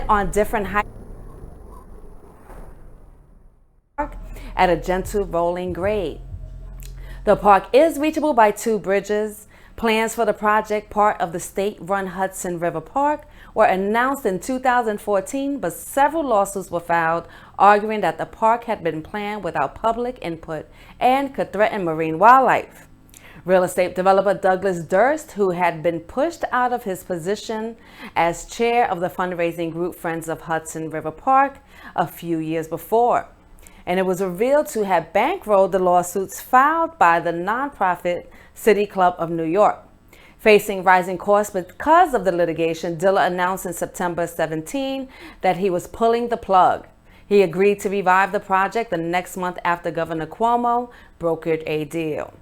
on different heights at a gentle rolling grade. The park is reachable by 2 bridges. Plans for the project, part of the state-run Hudson River Park, were announced in 2014, but several lawsuits were filed arguing that the park had been planned without public input and could threaten marine wildlife. Real estate developer Douglas Durst, who had been pushed out of his position as chair of the fundraising group Friends of Hudson River Park a few years before, and it was revealed to have bankrolled the lawsuits filed by the nonprofit City Club of New York. Facing rising costs because of the litigation, Dilla announced in September 17 that he was pulling the plug. He agreed to revive the project the next month after Governor Cuomo brokered a deal.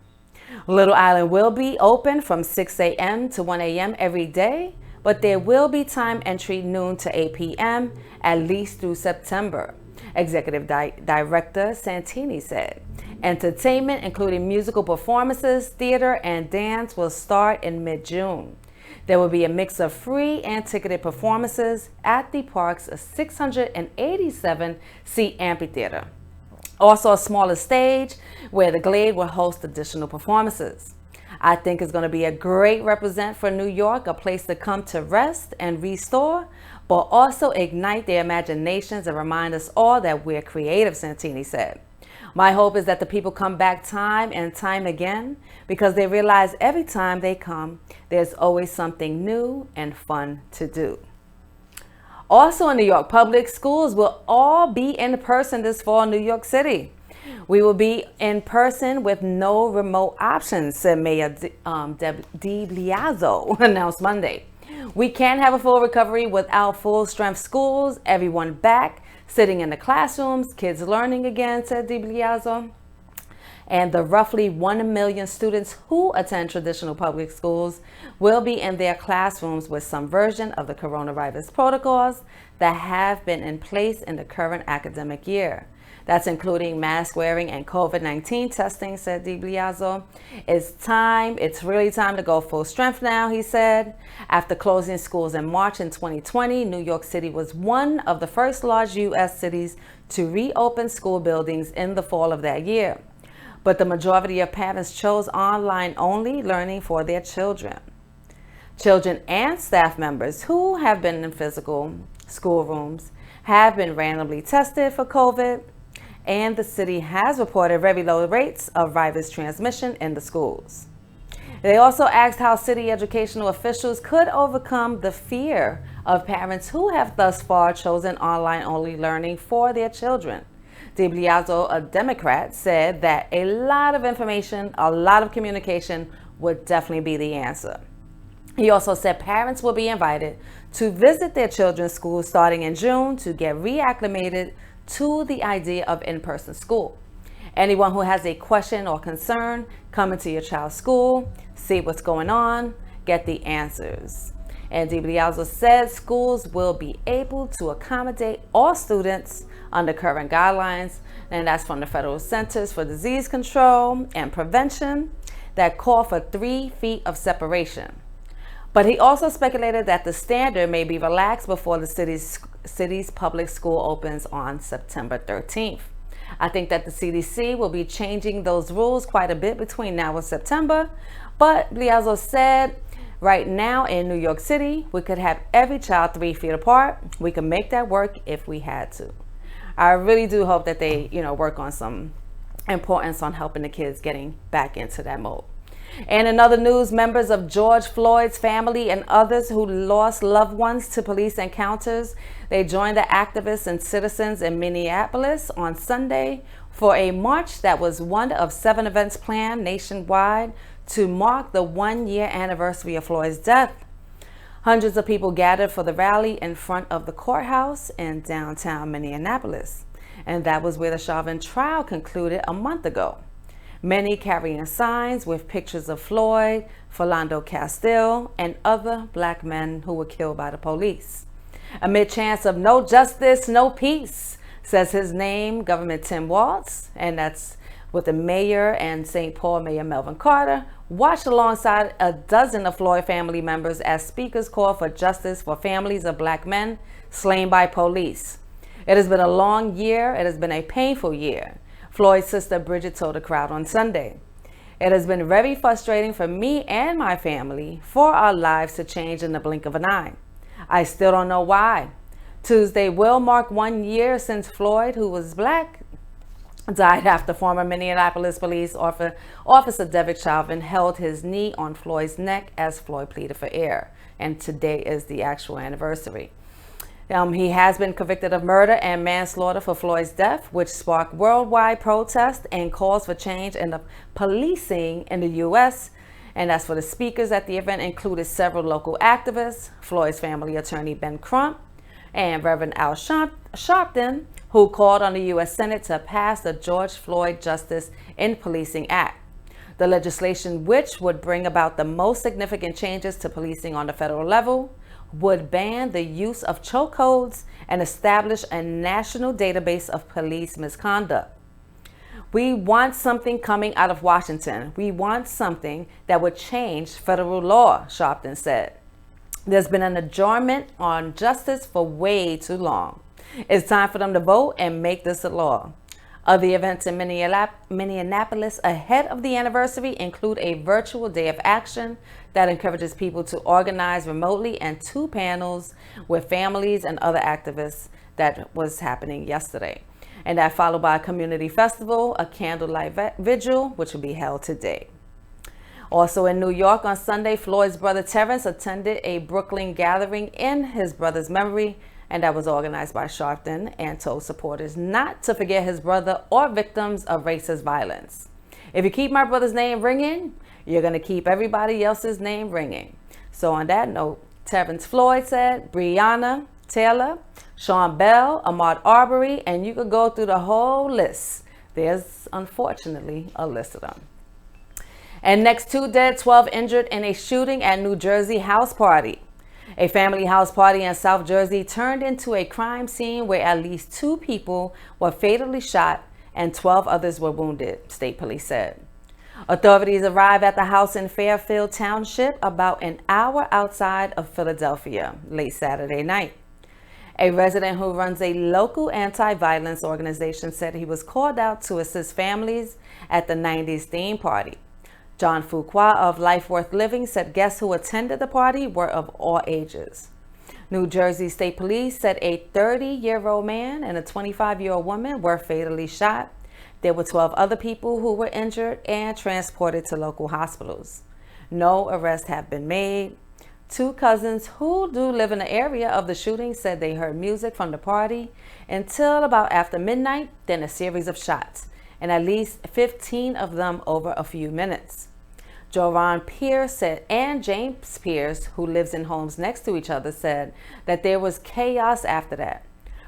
Little Island will be open from 6 a.m. to 1 a.m. every day, but there will be time entry noon to 8 p.m. at least through September, Executive Director Santini said. Entertainment, including musical performances, theater, and dance, will start in mid-June. There will be a mix of free and ticketed performances at the park's 687-seat amphitheater. Also a smaller stage where the Glade will host additional performances. I think it's going to be a great represent for New York, a place to come to rest and restore, but also ignite their imaginations and remind us all that we're creative, Santini said. My hope is that the people come back time and time again because they realize every time they come, there's always something new and fun to do. Also in New York, public schools will all be in person this fall in New York City. We will be in person with no remote options, said Mayor de Blasio announced Monday. We can't have a full recovery without full-strength schools, everyone back, sitting in the classrooms, kids learning again, said de Blasio. And the roughly 1 million students who attend traditional public schools will be in their classrooms with some version of the coronavirus protocols that have been in place in the current academic year. That's including mask wearing and COVID-19 testing, said de Blasio. It's really time to go full strength now, he said. After closing schools in March in 2020, New York City was one of the first large U.S. cities to reopen school buildings in the fall of that year. But the majority of parents chose online-only learning for their children. Children and staff members who have been in physical schoolrooms have been randomly tested for COVID, and the city has reported very low rates of virus transmission in the schools. They also asked how city educational officials could overcome the fear of parents who have thus far chosen online-only learning for their children. De Blasio, a Democrat, said that a lot of information, a lot of communication would definitely be the answer. He also said parents will be invited to visit their children's schools starting in June to get reacclimated to the idea of in-person school. Anyone who has a question or concern, come into your child's school, see what's going on, get the answers. And de Blasio said schools will be able to accommodate all students under current guidelines, and that's from the Federal Centers for Disease Control and Prevention that call for 3 feet of separation. But he also speculated that the standard may be relaxed before the city's public school opens on September 13th. I think that the CDC will be changing those rules quite a bit between now and September, but Blasio said right now in New York City, we could have every child 3 feet apart. We could make that work if we had to. I really do hope that they, work on some importance on helping the kids getting back into that mode. And in other news, members of George Floyd's family and others who lost loved ones to police encounters, they joined the activists and citizens in Minneapolis on Sunday for a march that was one of 7 events planned nationwide to mark the 1-year anniversary of Floyd's death. Hundreds of people gathered for the rally in front of the courthouse in downtown Minneapolis, and that was where the Chauvin trial concluded a month ago. Many carrying signs with pictures of Floyd, Philando Castile, and other black men who were killed by the police. Amid chants of no justice, no peace, says his name, Governor Tim Walz, and that's with the mayor and St. Paul Mayor Melvin Carter watched alongside a dozen of Floyd family members as speakers called for justice for families of black men slain by police. It has been a long year. It has been a painful year, Floyd's sister Bridget told the crowd on Sunday. It has been very frustrating for me and my family for our lives to change in the blink of an eye. I still don't know why. Tuesday will mark 1 year since Floyd, who was black, died after former Minneapolis police officer Derek Chauvin held his knee on Floyd's neck as Floyd pleaded for air. And today is the actual anniversary. He has been convicted of murder and manslaughter for Floyd's death, which sparked worldwide protests and calls for change in the policing in the U.S. And as for the speakers at the event, included several local activists, Floyd's family attorney Ben Crump, and Reverend Al Sharpton, who called on the U.S. Senate to pass the George Floyd Justice in Policing Act. The legislation, which would bring about the most significant changes to policing on the federal level, would ban the use of chokeholds and establish a national database of police misconduct. We want something coming out of Washington. We want something that would change federal law, Sharpton said. There's been an adjournment on justice for way too long. It's time for them to vote and make this a law. Other events in Minneapolis ahead of the anniversary include a virtual day of action that encourages people to organize remotely and 2 panels with families and other activists that was happening yesterday. And that followed by a community festival, a candlelight vigil, which will be held today. Also in New York on Sunday, Floyd's brother Terrence attended a Brooklyn gathering in his brother's memory, and that was organized by Sharpton, and told supporters not to forget his brother or victims of racist violence. If you keep my brother's name ringing, you're going to keep everybody else's name ringing. So on that note, Terrence Floyd said, Breonna Taylor, Sean Bell, Ahmaud Arbery, and you could go through the whole list. There's unfortunately a list of them. And next, 2 dead, 12 injured in a shooting at New Jersey house party. A family house party in South Jersey turned into a crime scene where at least 2 people were fatally shot and 12 others were wounded, state police said. Authorities arrived at the house in Fairfield Township about an hour outside of Philadelphia late Saturday night. A resident who runs a local anti-violence organization said he was called out to assist families at the 90s theme party. John Fuqua of Life Worth Living said guests who attended the party were of all ages. New Jersey State Police said a 30-year-old man and a 25-year-old woman were fatally shot. There were 12 other people who were injured and transported to local hospitals. No arrests have been made. 2 cousins who do live in the area of the shooting said they heard music from the party until about after midnight, then a series of shots, and at least 15 of them over a few minutes. Joran Pierce said, and James Pierce, who lives in homes next to each other, said that there was chaos after that.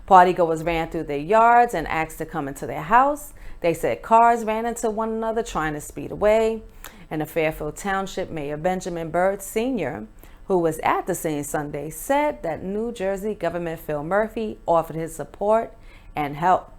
Partygoers ran through their yards and asked to come into their house. They said cars ran into one another trying to speed away. And the Fairfield Township Mayor Benjamin Byrd Sr., who was at the scene Sunday, said that New Jersey Governor Phil Murphy offered his support and help.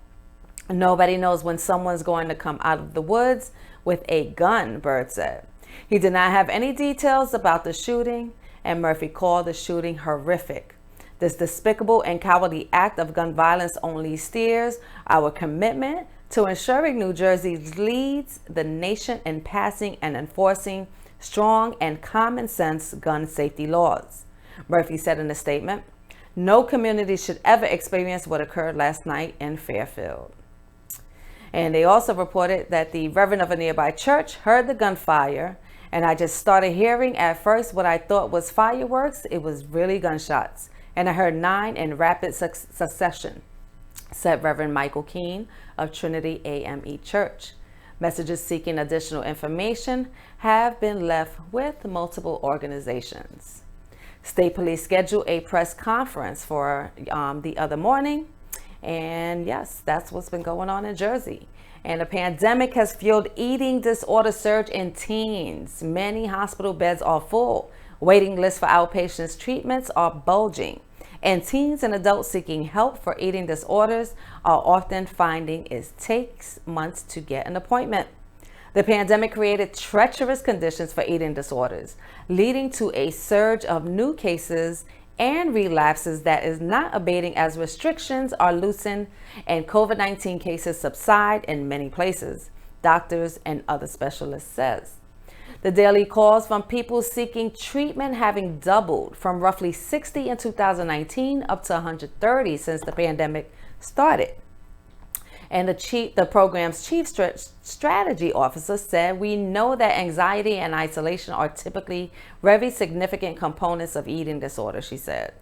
Nobody knows when someone's going to come out of the woods with a gun, Byrd said. He did not have any details about the shooting, and Murphy called the shooting horrific. This despicable and cowardly act of gun violence only steers our commitment to ensuring New Jersey leads the nation in passing and enforcing strong and common sense gun safety laws. Murphy said in a statement, no community should ever experience what occurred last night in Fairfield. And they also reported that the reverend of a nearby church heard the gunfire, and I just started hearing at first what I thought was fireworks. It was really gunshots, and I heard 9 in rapid succession, said Reverend Michael Keene of Trinity AME Church. Messages seeking additional information have been left with multiple organizations. State Police scheduled a press conference for the other morning. And yes, that's what's been going on in Jersey. And the pandemic has fueled eating disorder surge in teens. Many hospital beds are full. Waiting lists for outpatients treatments are bulging. And teens and adults seeking help for eating disorders are often finding it takes months to get an appointment. The pandemic created treacherous conditions for eating disorders, leading to a surge of new cases and relapses that is not abating as restrictions are loosened and COVID-19 cases subside in many places, doctors and other specialists says. The daily calls from people seeking treatment having doubled from roughly 60 in 2019 up to 130 since the pandemic started. And the program's chief strategy officer said, "We know that anxiety and isolation are typically very significant components of eating disorder," she said.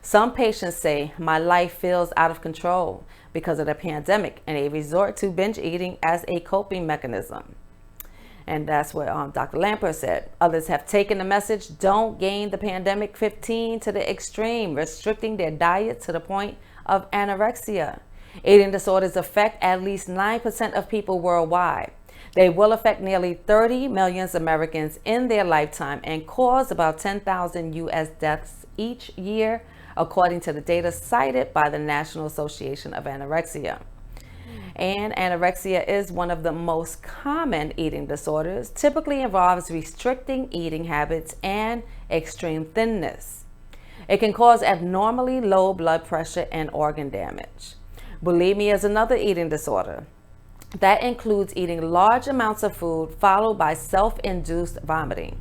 Some patients say, "My life feels out of control because of the pandemic," and they resort to binge eating as a coping mechanism. And that's what Dr. Lampert said. Others have taken the message, "Don't gain the pandemic 15 to the extreme," restricting their diet to the point of anorexia. Eating disorders affect at least 9% of people worldwide. They will affect nearly 30 million Americans in their lifetime and cause about 10,000 U.S. deaths each year, according to the data cited by the National Association of Anorexia. And anorexia is one of the most common eating disorders, typically involves restricting eating habits and extreme thinness. It can cause abnormally low blood pressure and organ damage. Bulimia is another eating disorder that includes eating large amounts of food followed by self-induced vomiting.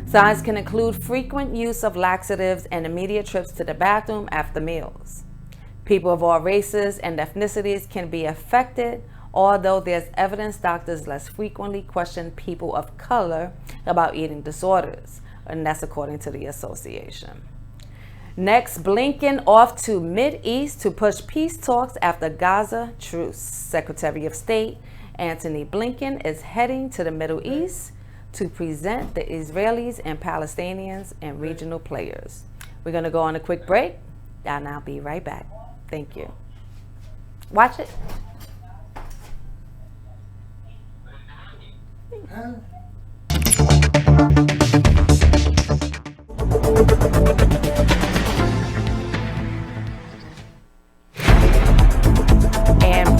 Signs can include frequent use of laxatives and immediate trips to the bathroom after meals. People of all races and ethnicities can be affected, although there's evidence doctors less frequently question people of color about eating disorders, and that's according to the association. Next, Blinken off to Mideast to push peace talks after Gaza truce. Secretary of State Antony Blinken is heading to the Middle East to present the Israelis and Palestinians and regional players. We're going to go on a quick break, and I'll be right back. Thank you. Watch it.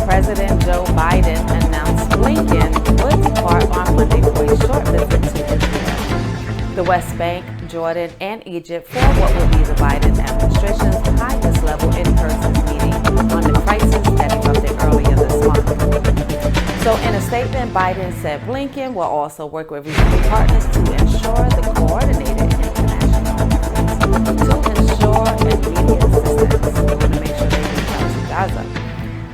President Joe Biden announced Blinken would depart on Monday for a short visit to Israel, the West Bank, Jordan, and Egypt for what will be the Biden administration's highest level in-person meeting on the crisis that erupted earlier this month. So in a statement, Biden said Blinken will also work with regional partners to ensure the coordinated international efforts to ensure immediate assistance. We want to make sure they reach out to Gaza.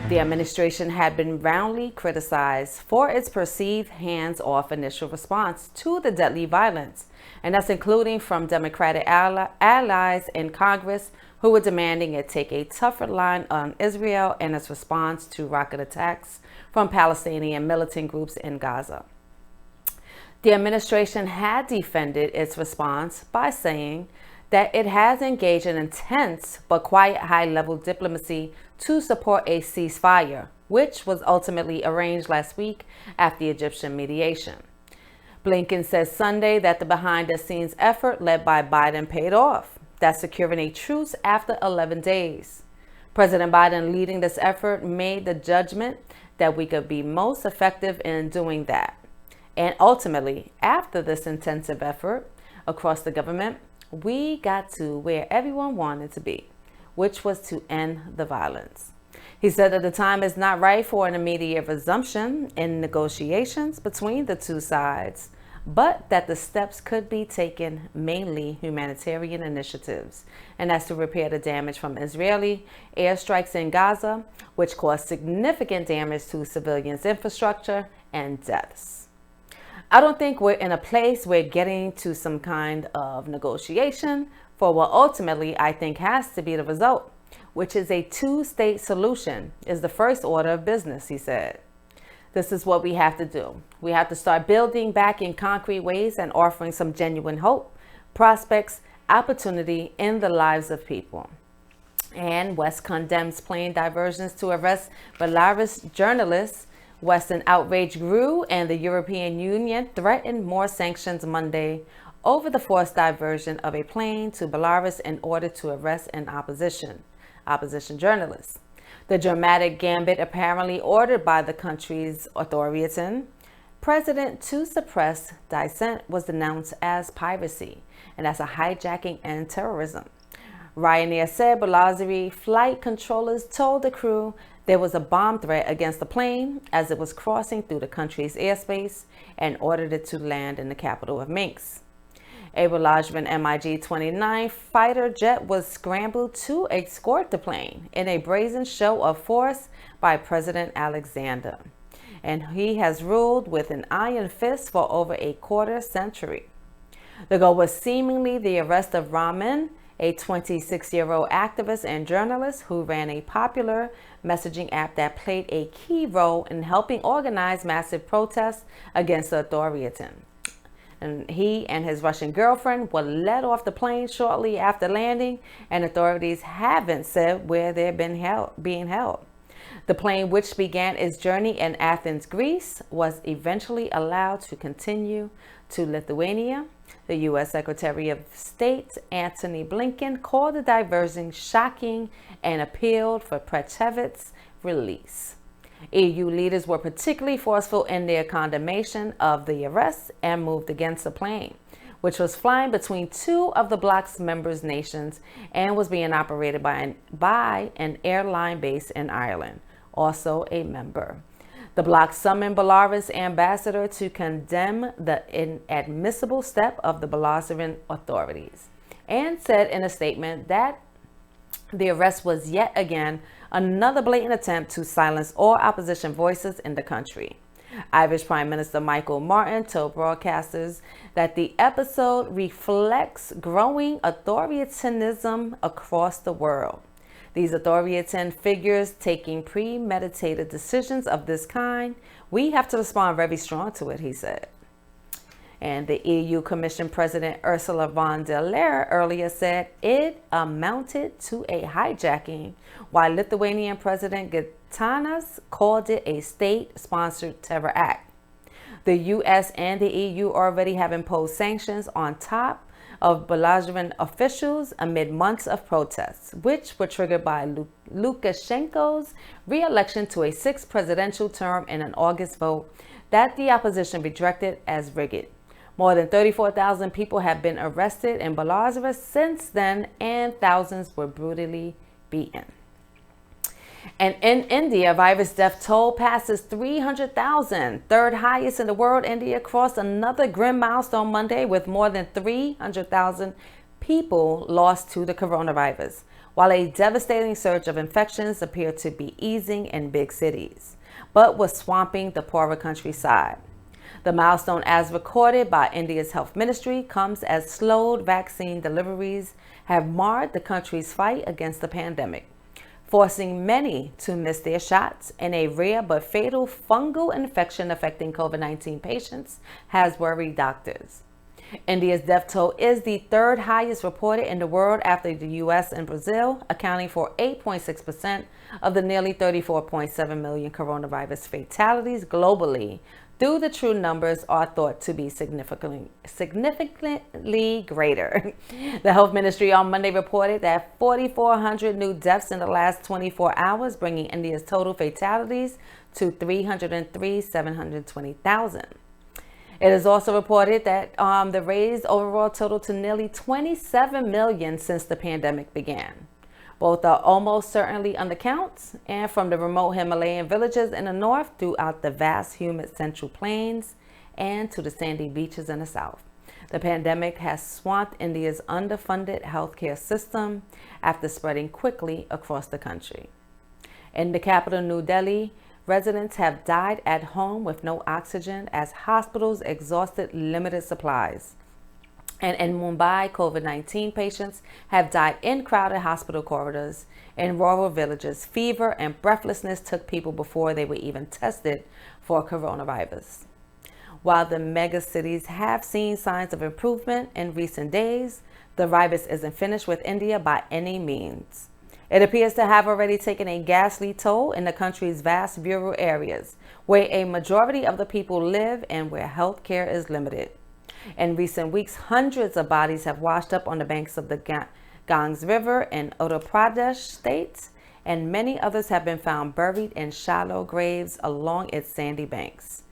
The administration had been roundly criticized for its perceived hands-off initial response to the deadly violence, and that's including from Democratic allies in Congress who were demanding it take a tougher line on Israel and its response to rocket attacks from Palestinian militant groups in Gaza. The administration had defended its response by saying that it has engaged in intense but quiet high-level diplomacy to support a ceasefire, which was ultimately arranged last week after Egyptian mediation. Blinken said Sunday that the behind-the-scenes effort led by Biden paid off, that's securing a truce after 11 days. President Biden, leading this effort, made the judgment that we could be most effective in doing that. And ultimately, after this intensive effort across the government, we got to where everyone wanted to be, which was to end the violence. He said that the time is not right for an immediate resumption in negotiations between the two sides, but that the steps could be taken, mainly humanitarian initiatives, and that's to repair the damage from Israeli airstrikes in Gaza, which caused significant damage to civilians' infrastructure and deaths. I don't think we're in a place where getting to some kind of negotiation for what ultimately I think has to be the result, which is a two-state solution, is the first order of business, he said. This is what we have to do. We have to start building back in concrete ways and offering some genuine hope, prospects, opportunity in the lives of people. And West condemns plane diversions to arrest Belarus journalists. Western outrage grew and the European Union threatened more sanctions Monday over the forced diversion of a plane to Belarus in order to arrest an opposition journalist. The dramatic gambit apparently ordered by the country's authoritarian president to suppress dissent was denounced as piracy and as a hijacking and terrorism. Ryanair said Belarus flight controllers told the crew there was a bomb threat against the plane as it was crossing through the country's airspace and ordered it to land in the capital of Minsk. A Belarusian MiG-29 fighter jet was scrambled to escort the plane in a brazen show of force by President Alexander, and he has ruled with an iron fist for over a quarter century. The goal was seemingly the arrest of Raman, a 26-year-old activist and journalist who ran a popular messaging app that played a key role in helping organize massive protests against the authoritarian. And he and his Russian girlfriend were let off the plane shortly after landing, and authorities haven't said where they're being held. The plane, which began its journey in Athens, Greece, was eventually allowed to continue to Lithuania. The U.S. Secretary of State Antony Blinken called the diversion shocking and appealed for Prechevit's release. EU leaders were particularly forceful in their condemnation of the arrest and moved against the plane, which was flying between two of the bloc's members' nations and was being operated by an airline based in Ireland, also a member. The bloc summoned Belarus ambassador to condemn the inadmissible step of the Belarusian authorities and said in a statement that the arrest was yet again another blatant attempt to silence all opposition voices in the country. Irish Prime Minister Michael Martin told broadcasters that the episode reflects growing authoritarianism across the world. These authoritarian figures taking premeditated decisions of this kind, we have to respond very strong to it, he said. And the EU Commission President Ursula von der Leyen earlier said it amounted to a hijacking, while Lithuanian President Gitanas called it a state-sponsored terror act. The US and the EU already have imposed sanctions on top of Belarusian officials amid months of protests, which were triggered by Lukashenko's re-election to a sixth presidential term in an August vote that the opposition rejected as rigged. More than 34,000 people have been arrested in Belarus since then, and thousands were brutally beaten. And in India, virus death toll passes 300,000, third highest in the world. India crossed another grim milestone Monday with more than 300,000 people lost to the coronavirus, while a devastating surge of infections appeared to be easing in big cities, but was swamping the poorer countryside. The milestone, as recorded by India's health ministry, comes as slowed vaccine deliveries have marred the country's fight against the pandemic, forcing many to miss their shots, and a rare but fatal fungal infection affecting COVID-19 patients has worried doctors. India's death toll is the third highest reported in the world after the US and Brazil, accounting for 8.6% of the nearly 34.7 million coronavirus fatalities globally, though the true numbers are thought to be significantly greater. The health ministry on Monday reported that 4,400 new deaths in the last 24 hours, bringing India's total fatalities to 303,720,000. It is also reported that the raised overall total to nearly 27 million since the pandemic began. Both are almost certainly undercounts, and from the remote Himalayan villages in the north throughout the vast humid central plains and to the sandy beaches in the south. The pandemic has swamped India's underfunded healthcare system after spreading quickly across the country. In the capital, New Delhi, residents have died at home with no oxygen as hospitals exhausted limited supplies. And in Mumbai, COVID-19 patients have died in crowded hospital corridors. In rural villages, fever and breathlessness took people before they were even tested for coronavirus. While the mega cities have seen signs of improvement in recent days, the virus isn't finished with India by any means. It appears to have already taken a ghastly toll in the country's vast rural areas, where a majority of the people live and where health care is limited. In recent weeks, hundreds of bodies have washed up on the banks of the Ganges River in Uttar Pradesh state, and many others have been found buried in shallow graves along its sandy banks.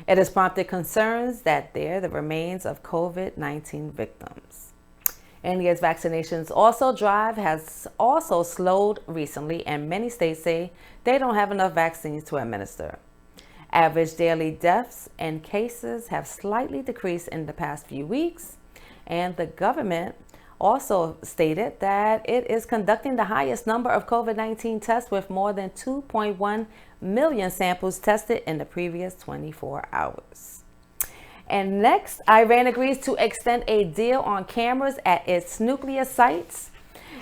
It has prompted concerns that they're the remains of COVID-19 victims. India's vaccinations drive has also slowed recently, and many states say they don't have enough vaccines to administer. Average daily deaths and cases have slightly decreased in the past few weeks, and the government also stated that it is conducting the highest number of COVID-19 tests with more than 2.1 million samples tested in the previous 24 hours. And next, Iran agrees to extend a deal on cameras at its nuclear sites.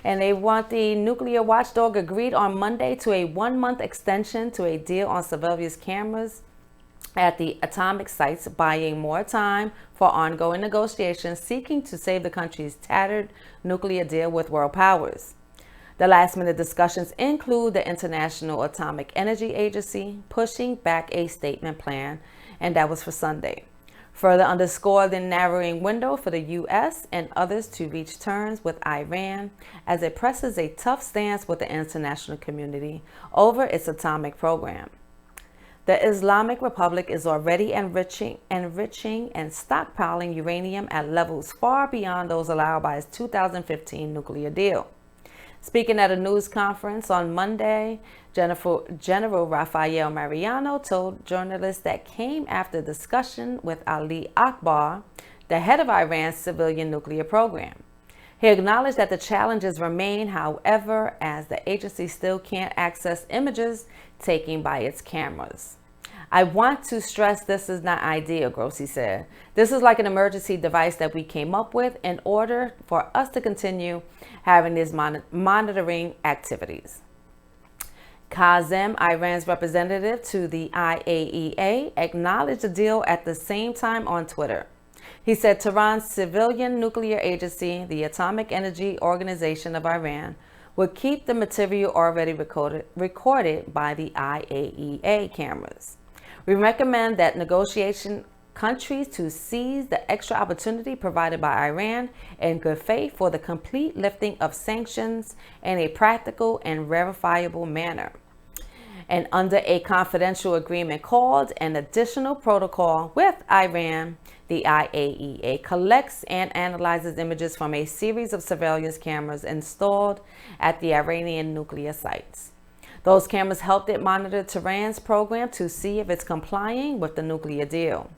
And they want the nuclear watchdog agreed on Monday to a 1-month extension to a deal on surveillance cameras at the atomic sites, buying more time for ongoing negotiations seeking to save the country's tattered nuclear deal with world powers. The last-minute discussions include the International Atomic Energy Agency pushing back a statement plan, and that was for Sunday. Further underscore the narrowing window for the U.S. and others to reach terms with Iran as it presses a tough stance with the international community over its atomic program. The Islamic Republic is already enriching and stockpiling uranium at levels far beyond those allowed by its 2015 nuclear deal. Speaking at a news conference on Monday, General Rafael Mariano told journalists that came after discussion with Ali Akbar, the head of Iran's civilian nuclear program. He acknowledged that the challenges remain, however, as the agency still can't access images taken by its cameras. I want to stress this is not ideal, Grossi said. This is like an emergency device that we came up with in order for us to continue having these monitoring activities. Kazem, Iran's representative to the IAEA, acknowledged the deal at the same time on Twitter. He said Tehran's civilian nuclear agency, the Atomic Energy Organization of Iran, would keep the material already recorded by the IAEA cameras. We recommend that negotiation countries to seize the extra opportunity provided by Iran in good faith for the complete lifting of sanctions in a practical and verifiable manner. And under a confidential agreement called an additional protocol with Iran, the IAEA collects and analyzes images from a series of surveillance cameras installed at the Iranian nuclear sites. Those cameras helped it monitor Tehran's program to see if it's complying with the nuclear deal.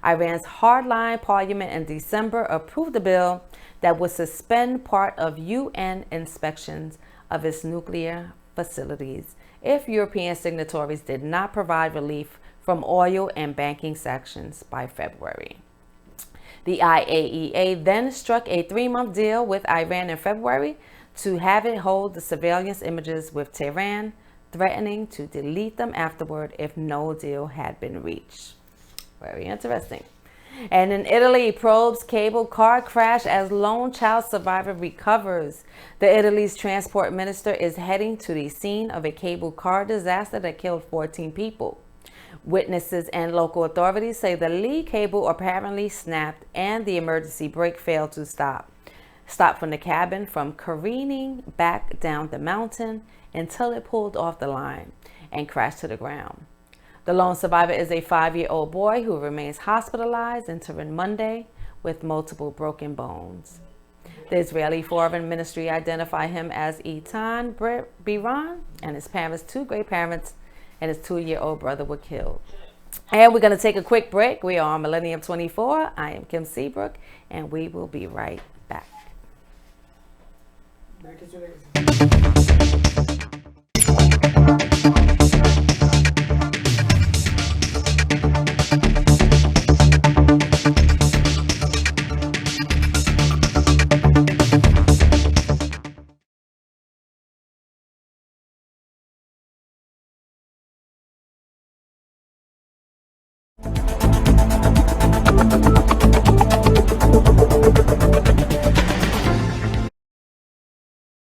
Iran's hardline parliament in December approved a bill that would suspend part of UN inspections of its nuclear facilities if European signatories did not provide relief from oil and banking sanctions by February. The IAEA then struck a 3-month deal with Iran in February to have it hold the surveillance images, with Tehran threatening to delete them afterward if no deal had been reached. Very interesting. And in Italy, probes cable car crash as lone child survivor recovers. The Italy's transport minister is heading to the scene of a cable car disaster that killed 14 people. Witnesses and local authorities say the lead cable apparently snapped and the emergency brake failed to stop from the cabin from careening back down the mountain until it pulled off the line and crashed to the ground. The lone survivor is a 5-year-old boy who remains hospitalized until Monday with multiple broken bones. The Israeli Foreign Ministry identified him as Eitan Biran, and his parents, 2 great parents, and his 2-year-old brother were killed. And we're going to take a quick break. We are on Millennium 24. I am Kim Seabrook, and we will be right back.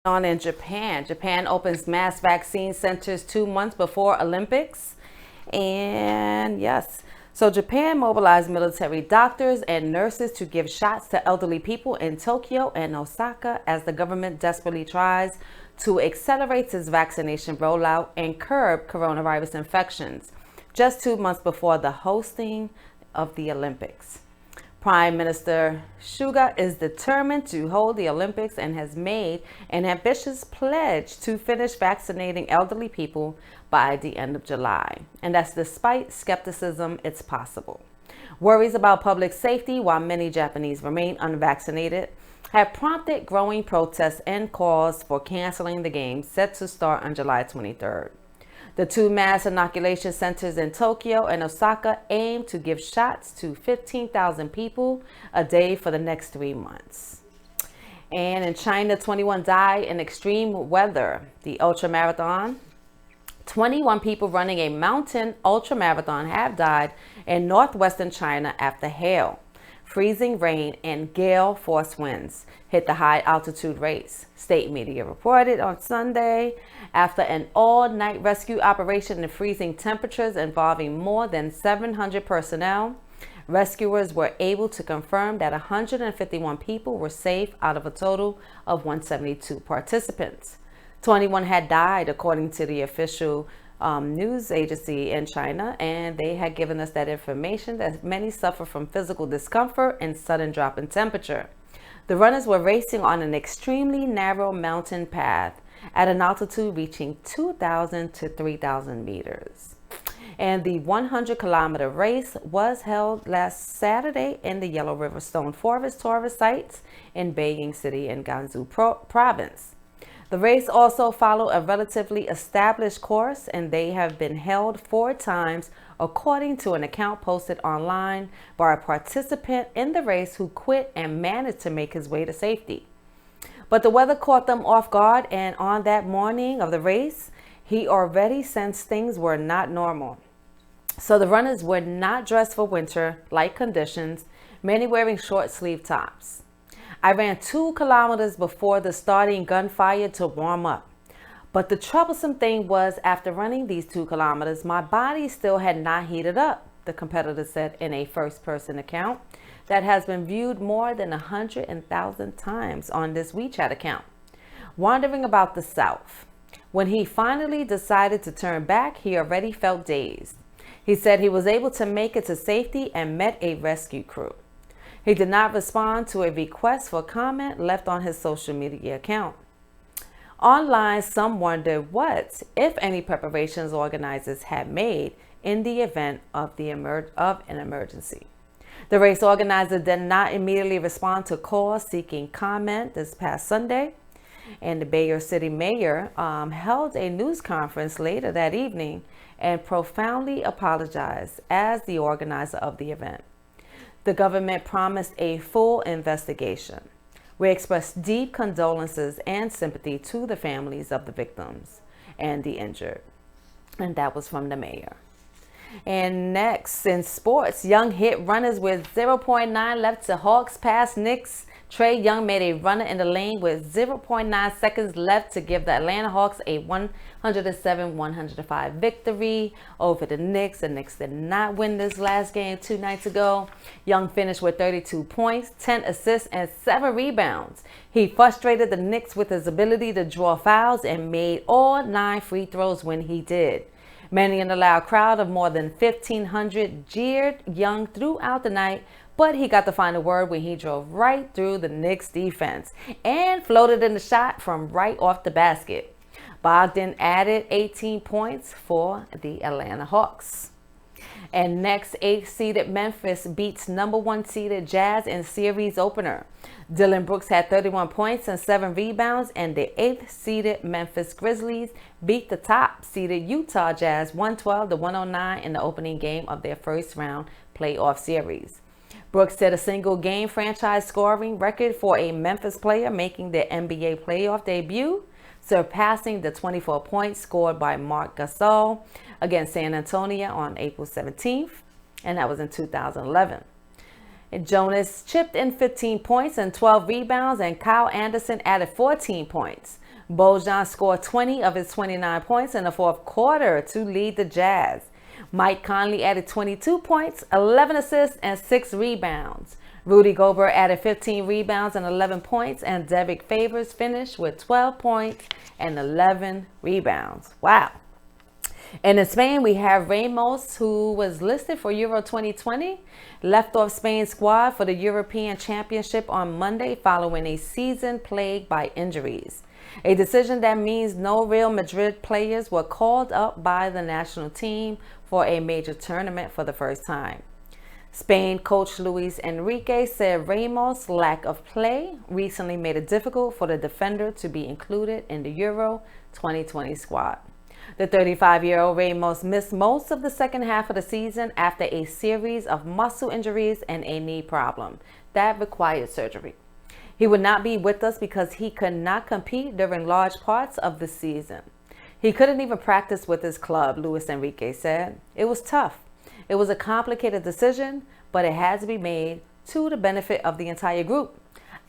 On in Japan. Japan opens mass vaccine centers 2 months before Olympics. And yes, So Japan mobilized military doctors and nurses to give shots to elderly people in Tokyo and Osaka as the government desperately tries to accelerate its vaccination rollout and curb coronavirus infections, just 2 months before the hosting of the Olympics. Prime Minister Suga is determined to hold the Olympics and has made an ambitious pledge to finish vaccinating elderly people by the end of July. And that's despite skepticism it's possible. Worries about public safety, while many Japanese remain unvaccinated, have prompted growing protests and calls for canceling the games set to start on July 23rd. The two mass inoculation centers in Tokyo and Osaka aim to give shots to 15,000 people a day for the next 3 months. And in China, 21 died in extreme weather. The ultramarathon, 21 people running a mountain ultramarathon have died in northwestern China after hail, freezing rain, and gale force winds hit the high altitude race. State media reported on Sunday after an all-night rescue operation in freezing temperatures involving more than 700 personnel. Rescuers were able to confirm that 151 people were safe out of a total of 172 participants. 21 had died, according to the official news agency in China, and they had given us that information that many suffer from physical discomfort and sudden drop in temperature. The runners were racing on an extremely narrow mountain path at an altitude reaching 2,000 to 3,000 meters. And the 100-kilometer race was held last Saturday in the Yellow River Stone Forest tourist sites in Beiying City in Gansu province. The race also followed a relatively established course, and they have been held 4 times, according to an account posted online by a participant in the race who quit and managed to make his way to safety. But the weather caught them off guard, and on that morning of the race, he already sensed things were not normal. So the runners were not dressed for winter-like conditions, many wearing short-sleeved tops. I ran 2 kilometers before the starting gunfire to warm up. But the troublesome thing was, after running these 2 kilometers, my body still had not heated up, the competitor said in a first-person account that has been viewed more than 100,000 times on this WeChat account. Wandering about the South, when he finally decided to turn back, he already felt dazed. He said he was able to make it to safety and met a rescue crew. He did not respond to a request for comment left on his social media account. Online, some wondered what, if any, preparations organizers had made in the event of an emergency. The race organizer did not immediately respond to calls seeking comment this past Sunday, and the Beiying City mayor held a news conference later that evening and profoundly apologized as the organizer of the event. The government promised a full investigation. We express deep condolences and sympathy to the families of the victims and the injured. And that was from the mayor. And next, in sports, Young hit runners with 0.9 left to Hawks pass Knicks. Trae Young made a runner in the lane with 0.9 seconds left to give the Atlanta Hawks a 107-105 victory over the Knicks. The Knicks did not win this last game 2 nights ago. Young finished with 32 points, 10 assists, and 7 rebounds. He frustrated the Knicks with his ability to draw fouls and made all 9 free throws when he did. Many in the loud crowd of more than 1,500 jeered Young throughout the night, but he got the final word when he drove right through the Knicks defense and floated in the shot from right off the basket. Bogdan added 18 points for the Atlanta Hawks. And next, 8th-seeded Memphis beats number 1-seeded Jazz in series opener. Dillon Brooks had 31 points and 7 rebounds, and the 8th-seeded Memphis Grizzlies beat the top-seeded Utah Jazz 112-109 in the opening game of their first-round playoff series. Brooks set a single-game franchise scoring record for a Memphis player making their NBA playoff debut, surpassing the 24 points scored by Marc Gasol against San Antonio on April 17th, and that was in 2011. And Jonas chipped in 15 points and 12 rebounds, and Kyle Anderson added 14 points. Bojan scored 20 of his 29 points in the fourth quarter to lead the Jazz. Mike Conley added 22 points, 11 assists, and 6 rebounds. Rudy Gobert added 15 rebounds and 11 points, and Derek Favors finished with 12 points and 11 rebounds. Wow. And in Spain, we have Ramos, who was listed for Euro 2020, left off Spain's squad for the European Championship on Monday following a season plagued by injuries. A decision that means no Real Madrid players were called up by the national team for a major tournament for the first time. Spain coach Luis Enrique said Ramos' lack of play recently made it difficult for the defender to be included in the Euro 2020 squad. The 35-year-old Ramos missed most of the second half of the season after a series of muscle injuries and a knee problem that required surgery. He would not be with us because he could not compete during large parts of the season. He couldn't even practice with his club, Luis Enrique said. It was tough. It was a complicated decision, but it had to be made to the benefit of the entire group.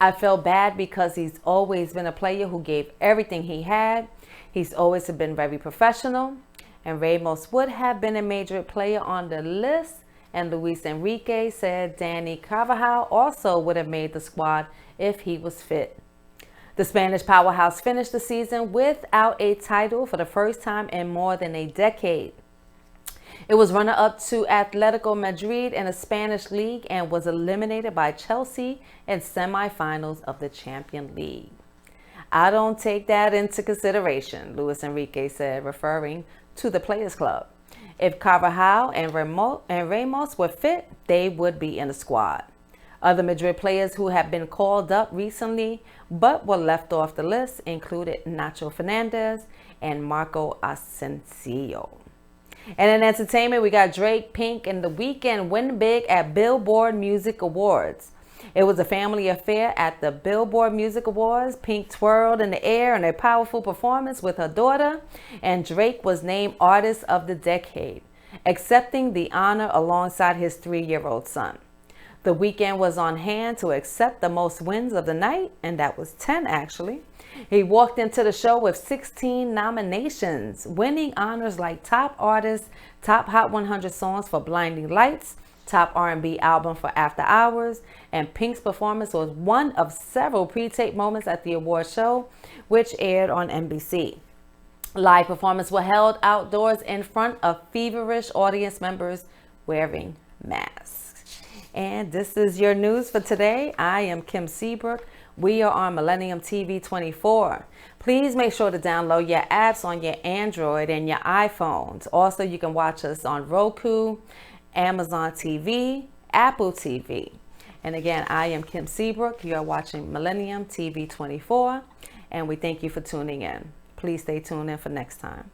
I felt bad because he's always been a player who gave everything he had. He's always been very professional, and Ramos would have been a major player on the list. And Luis Enrique said Dani Carvajal also would have made the squad if he was fit. The Spanish powerhouse finished the season without a title for the first time in more than a decade. It was runner-up to Atletico Madrid in the Spanish league and was eliminated by Chelsea in semifinals of the Champions League. I don't take that into consideration, Luis Enrique said, referring to the Players Club. If Carvajal and Ramos were fit, they would be in the squad. Other Madrid players who have been called up recently but were left off the list included Nacho Fernandez and Marco Asensio. And in entertainment, we got Drake, Pink, and The Weeknd win big at Billboard Music Awards. It was a family affair at the Billboard Music Awards. Pink twirled in the air in a powerful performance with her daughter, and Drake was named Artist of the Decade, accepting the honor alongside his 3-year-old son. The Weeknd was on hand to accept the most wins of the night, and that was 10 actually. He walked into the show with 16 nominations, winning honors like Top Artist, Top Hot 100 Songs for Blinding Lights, Top R&B Album for After Hours, and Pink's performance was one of several pre-tape moments at the award show, which aired on NBC. Live performances were held outdoors in front of feverish audience members wearing masks. And this is your news for today. I am Kim Seabrook. We are on Millennium TV 24. Please make sure to download your apps on your Android and your iPhones. Also, you can watch us on Roku, Amazon TV, Apple TV. And again, I am Kim Seabrook. You are watching Millennium TV 24, and we thank you for tuning in. Please stay tuned in for next time.